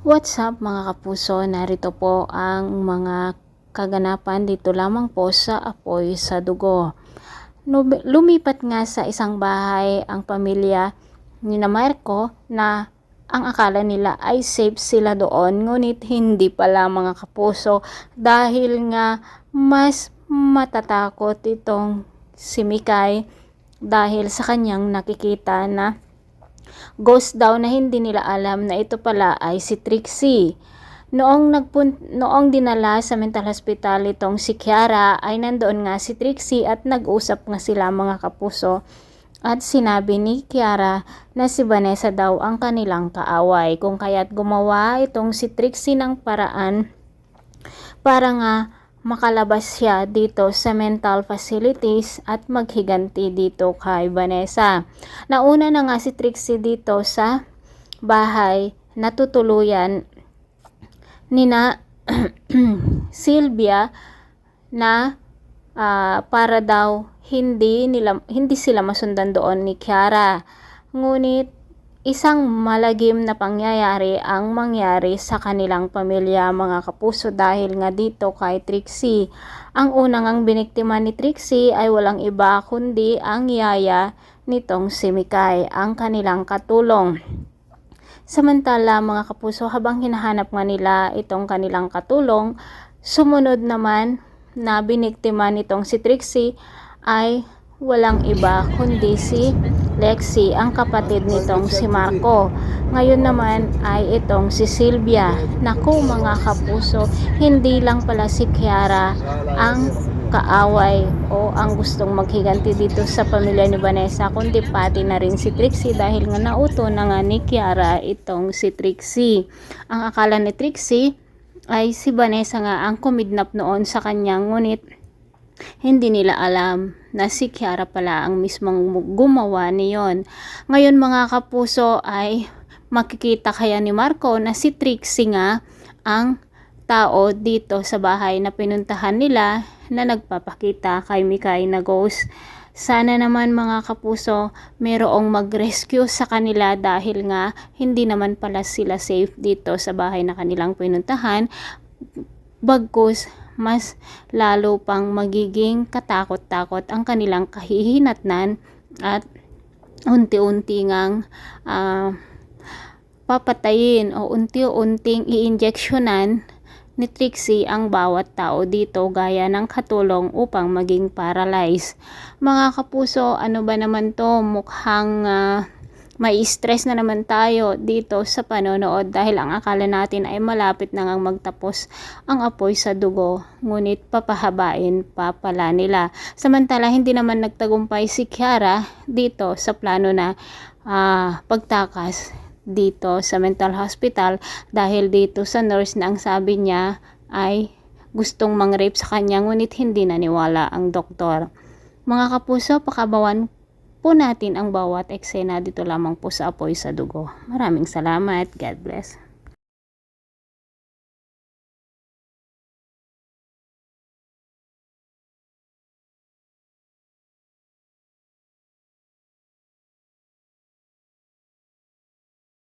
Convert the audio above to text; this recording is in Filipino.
What's up mga kapuso? Narito po ang mga kaganapan dito lamang po sa Apoy sa Dugo. Lumipat nga sa isang bahay ang pamilya ni Marco na ang akala nila ay safe sila doon, ngunit hindi pala mga kapuso, dahil nga mas matatakot itong si Mikay dahil sa kanyang nakikita na ghost daw na hindi nila alam na ito pala ay si Trixie. Noong dinala sa mental hospital itong si Kiara, ay nandoon nga si Trixie at nag-usap nga sila mga kapuso. At sinabi ni Kiara na si Vanessa daw ang kanilang kaaway, kung kaya't gumawa itong si Trixie ng paraan para nga makalabas siya dito sa mental facilities at maghiganti dito kay Vanessa. Nauna na nga si Trixie dito sa bahay, natutuluyan nina Sylvia na para daw hindi sila masundan doon ni Kiara. Ngunit isang malagim na pangyayari ang mangyari sa kanilang pamilya mga kapuso, dahil nga dito kay Trixie. Ang unang ang biniktima ni Trixie ay walang iba kundi ang yaya nitong si Mikay, ang kanilang katulong. Samantala mga kapuso, habang hinahanap nga nila itong kanilang katulong, sumunod naman na biniktima nitong si Trixie ay walang iba kundi si Lexie, ang kapatid nitong si Marco. Ngayon naman ay itong si Sylvia. Naku mga kapuso, hindi lang pala si Kiara ang kaaway o ang gustong maghiganti dito sa pamilya ni Vanessa, kundi pati na rin si Trixie, dahil nga nauto na nga ni Kiara itong si Trixie. Ang akala ni Trixie ay si Vanessa nga ang kumidnap noon sa kanya, ngunit hindi nila alam na si Kiara pala ang mismong gumawa niyon. Ngayon mga kapuso ay makikita kaya ni Marco na si Trixie nga ang tao dito sa bahay na pinuntahan nila na nagpapakita kay Mikay na ghost. Sana naman mga kapuso mayroong mag-rescue sa kanila, dahil nga hindi naman pala sila safe dito sa bahay na kanilang pinuntahan. Bagkus mas lalo pang magiging katakot-takot ang kanilang kahihinatnan at unti-unti ngang papatayin o unti-unting i-injeksyonan ni Trixie ang bawat tao dito gaya ng katulong upang maging paralyzed. Mga kapuso, ano ba naman to? Mukhang may stress na naman tayo dito sa panonood, dahil ang akala natin ay malapit na ngang magtapos ang Apoy sa Dugo, ngunit papahabain pa pala nila. Samantala hindi naman nagtagumpay si Kiara dito sa plano na pagtakas dito sa mental hospital, dahil dito sa nurse na ang sabi niya ay gustong mang-rape sa kanya, ngunit hindi naniwala ang doktor. Mga kapuso, pakabawan po natin ang bawat eksena dito lamang po sa Apoy sa Dugo. Maraming salamat. God bless.